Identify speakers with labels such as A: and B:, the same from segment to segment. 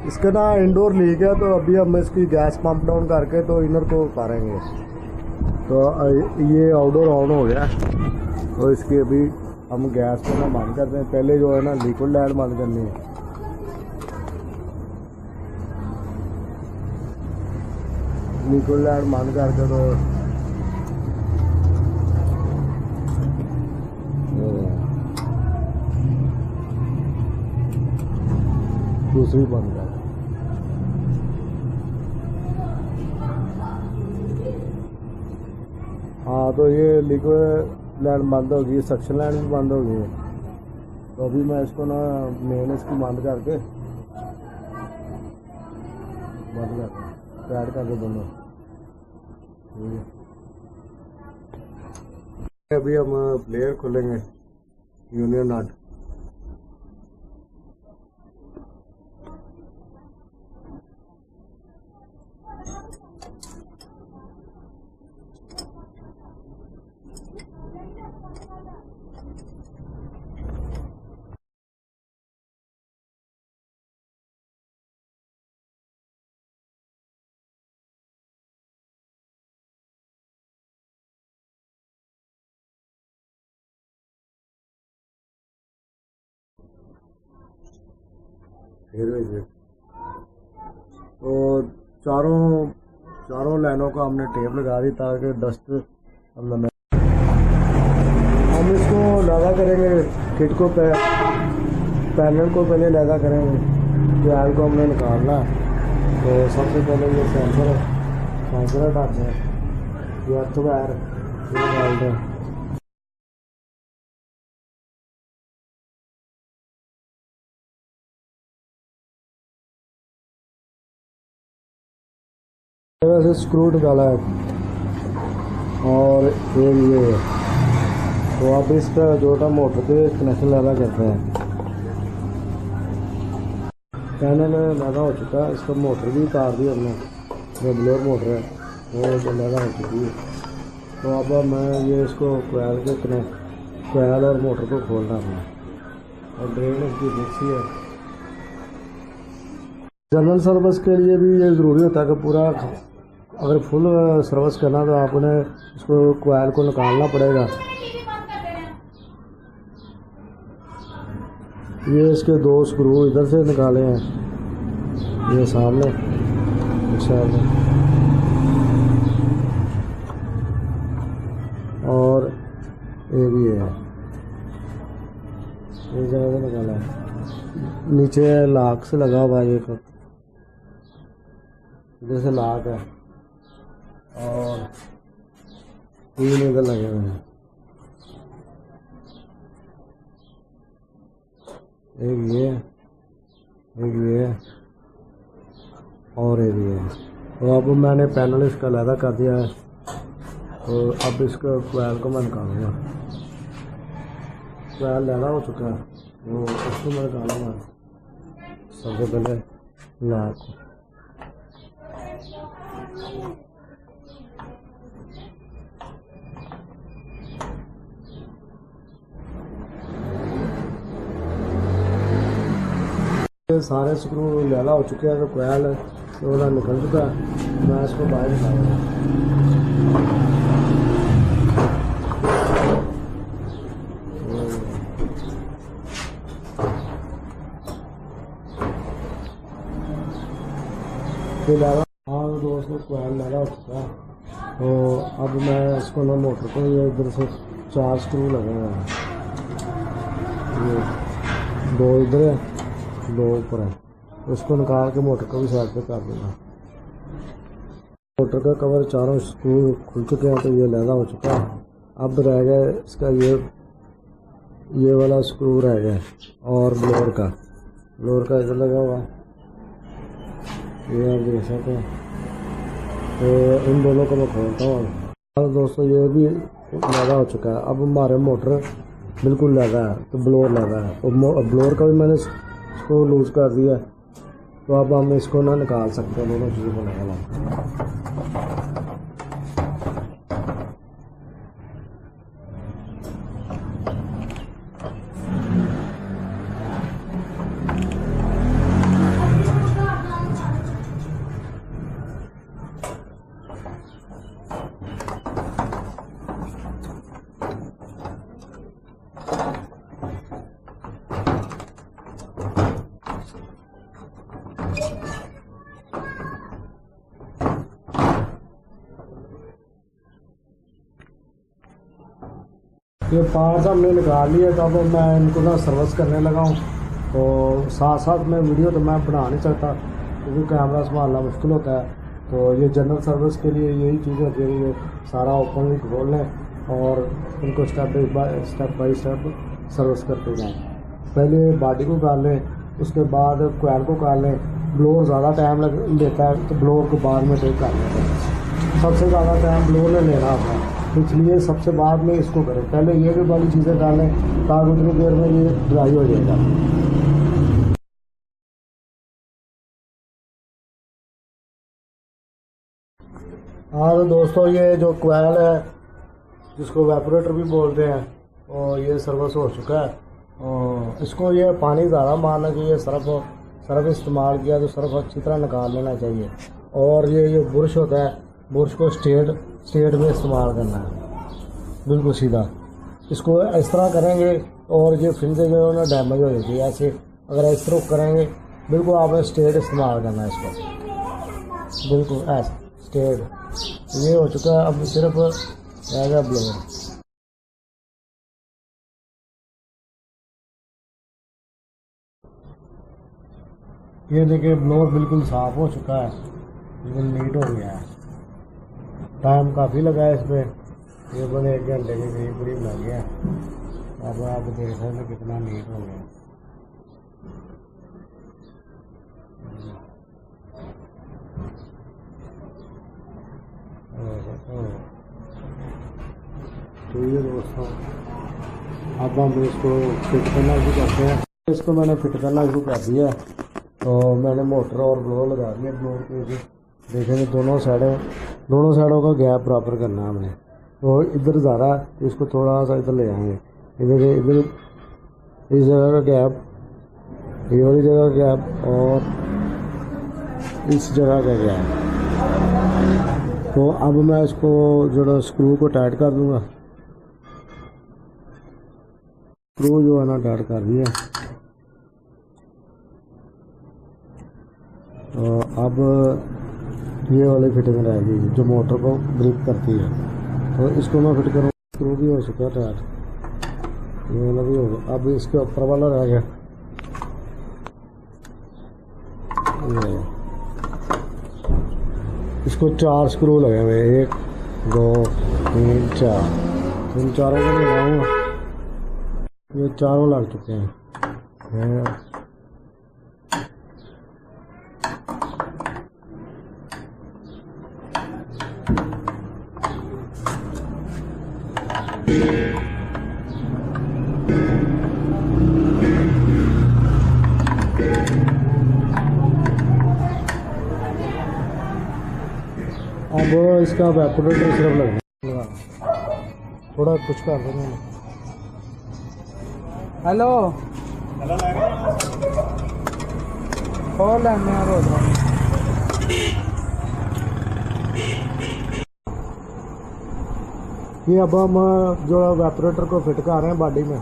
A: इसका ना indoor leak है, तो अभी हम इसकी गैस पंप डाउन करके तो इनर को उतारेंगे। तो ये आउटडोर ऑन हो गया, तो इसकी अभी हम गैस को ना बंद करते हैं। पहले जो है ना लिक्विड लाइट बंद करनी है। लिक्विड लाइट बंद करके तो दूसरी बंद कर। हाँ, तो ये लिक्विड लाइट बंद होगी, सक्शन लाइट भी बंद होगी। तो अभी मैं इसको ना मेन इसकी बंद करके ऐड कर दो दोनों। अभी हम प्लेयर खोलेंगे यूनियन नट। तो चारों लाइनों को हमने टेप लगा दी ताकि डस्ट हम इसको लगा करेंगे। किट को पैनल को पहले लगा करेंगे, प्याल को हमने निकालना है। तो सबसे पहले ये सेंसर हटाते हैं, ये अर्थ वायर डालते हैं। वैसे स्क्रू निकाला है और एक ये है। तो आप इसका जोटा मोटर के कनेक्शन लगा करते हैं। पैनल लगा हो चुका है, इसका मोटर भी उतार दी हमने, जो ब्लोअर मोटर है वो जो लगा हो चुकी है। तो अब मैं ये इसको कोयल और मोटर को खोलना है। और ड्रेन इसकी फिक्स ही है। जनरल सर्विस के लिए भी ये ज़रूरी होता है कि पूरा अगर फुल सर्विस करना तो आपने इसको कोयल को निकालना पड़ेगा। ये इसके 2 स्क्रू इधर से निकाले हैं, ये सामने और ये भी है, ये जगह से निकाला है। नीचे लाक से लगा हुआ है, ये जैसे लाक है और 3 इधर लगे हुए हैं। एक ये और एक ये। तो अब मैंने पैनल इसका लैदा कर दिया है। तो अब इसका कोयल को मैं निकालूंगा। कोयल लैदा हो चुका है, तो उसको मैं निकालूंगा। सबसे पहले लाक को सारे स्क्रू लैला हो चुके हैं। तो कोयल थोड़ा निकल चुका है, मैं इसको बाहर निकालूंगा। हाँ दोस्तों, कोयल लैला हो चुका है। तो अब मैं इसको ना मोटर को ये इधर से 4 स्क्रू लगे हुए हैं, ये 2 इधर है, 2 ऊपर है। उसको निकाल के मोटर को भी साइड पे कर दूंगा। मोटर का कवर चारों स्क्रू खुल चुके हैं, तो ये लैदा हो चुका है। अब रह गया इसका ये वाला स्क्रू रह गया और ब्लोअर का इधर लगा हुआ है, ये आप देख सकते हैं। तो इन दोनों को मैं खोलता हूँ। अब दोस्तों ये भी लैदा हो चुका है। अब हमारे मोटर बिल्कुल लैदा है, तो ब्लोअर लैदा है। और ब्लोअर का भी मैंने इसको लूज़ कर दिया। तो अब हम इसको ना निकाल सकते हैं, दोनों चीज़ों को निकाला। ये पार्ट्स हमने निकाल लिए, तो अब मैं इनको ना सर्विस करने लगा हूँ। तो साथ साथ में वीडियो तो मैं बना नहीं सकता क्योंकि कैमरा संभालना मुश्किल होता है। तो ये जनरल सर्विस के लिए यही चीज़ होती है, ये सारा ओपन भी खोल लें और इनको स्टेप बाई स्टेप सर्विस करते जाएँ। पहले बॉडी को कर लें, उसके बाद कोयल को कर लें। ब्लोअर ज़्यादा टाइम लेता है तो ब्लोअर को बाद में टेक कर लेते हैं। सबसे ज़्यादा टाइम ब्लोअर ने लेना होता है, इसलिए सबसे बाद में इसको करें। पहले ये भी वाली चीज़ें डालें ताकि उतनी देर में ये ड्राई हो जाएगा। हाँ तो दोस्तों, ये जो कोयल है जिसको वेपोरेटर भी बोलते हैं, और ये सर्विस हो चुका है। और इसको ये पानी ज़्यादा मारना चाहिए। सर्फ इस्तेमाल किया तो सर्फ अच्छी तरह निकाल लेना चाहिए। और ये बुरश होता है, बुरश को स्ट्रेट में इस्तेमाल करना है, बिल्कुल सीधा। इसको इस तरह करेंगे और ये फिंजे जो है ना डैमेज हो जाती है। ऐसे अगर इस तरह करेंगे बिल्कुल आपने स्ट्रेट इस्तेमाल करना है इसको, बिल्कुल ऐसे स्ट्रेट। ये हो चुका है, अब सिर्फ रहेगा ब्लोअर। ये देखिए ब्लोअर बिल्कुल साफ़ हो चुका है, बिल्कुल नीट हो गया है। टाइम काफ़ी लगा है इस पर, तकरीबन 1 घंटे के करीब लग गया। अब आप देख सकते हैं कितना नीट हो गया। तो ये दोस्तों, अब हम इसको फिट करना शुरू करते हैं। इसको मैंने फिट करना शुरू कर दिया। तो मैंने मोटर और ब्लोअर लगा दिया। ब्लोअर के देखेंगे दोनों साइडों का गैप बराबर करना है हमने। तो इधर ज़्यादा, इसको थोड़ा सा इधर ले आएंगे। इधर इस जगह का गैप, ये वाली जगह का गैप और इस जगह का गैप। तो अब मैं इसको जो स्क्रू को टाइट कर दूंगा। स्क्रू जो है ना टाइट कर दिया। तो अब ये वाली फिटिंग रहेगी जो मोटर को ग्रिप करती है। तो इसको मैं फिट करूँ। स्क्रू भी हो चुका है टाइट, ये वाला भी होगा। अब इसके ऊपर वाला रह गया। ये इसको 4 स्क्रू लगे हुए, 1 2 3 4। इन चारों को लगाऊंगा। ये चारों लग चुके हैं। अब इसका वेपोरेटर सिर्फ लगना, थोड़ा कुछ कर देंगे।
B: हेलो खोल लेने रोज।
A: ये अब हम जो वेपोरेटर को फिट कर रहे हैं बॉडी में।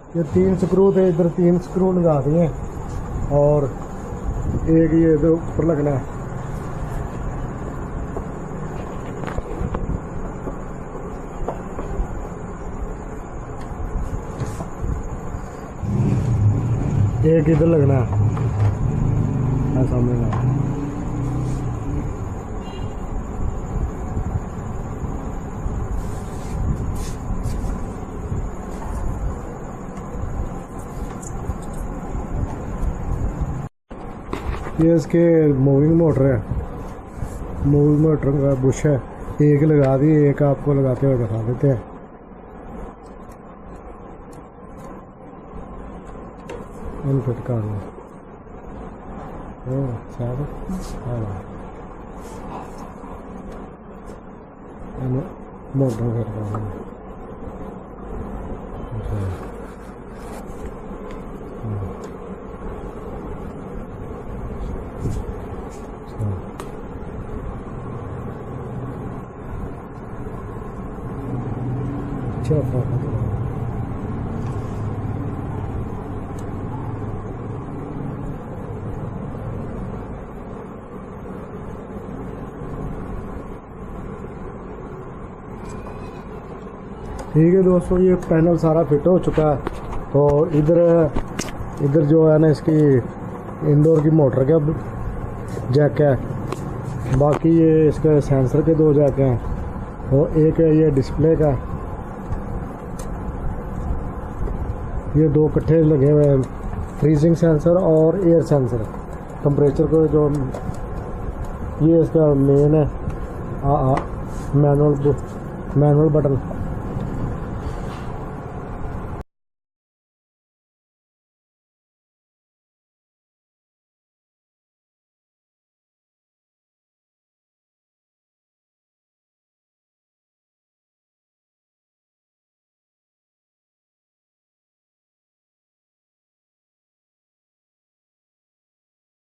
A: ये 3 स्क्रू थे, इधर 3 स्क्रू लगा दिए और एक ये इधर ऊपर लगना है। एक इधर लगना है, सामने का। ये इसके मूविंग मोटर है। मूवी मोटर का बुश है, एक लगा दी, एक आपको लगाते हुए दिखा देते हैं। अनफिट कर लो मोटर फिट कर अच्छा। ठीक है दोस्तों, ये पैनल सारा फिट हो चुका है। तो इधर जो है ना इसकी इंडोर की मोटर का जैक है, बाकी ये इसके सेंसर के 2 जैक हैं, और एक है ये डिस्प्ले का। ये 2 इकट्ठे लगे हुए हैं, फ्रीजिंग सेंसर और एयर सेंसर, टेम्परेचर को जो ये इसका मेन है मैनुअल बटन।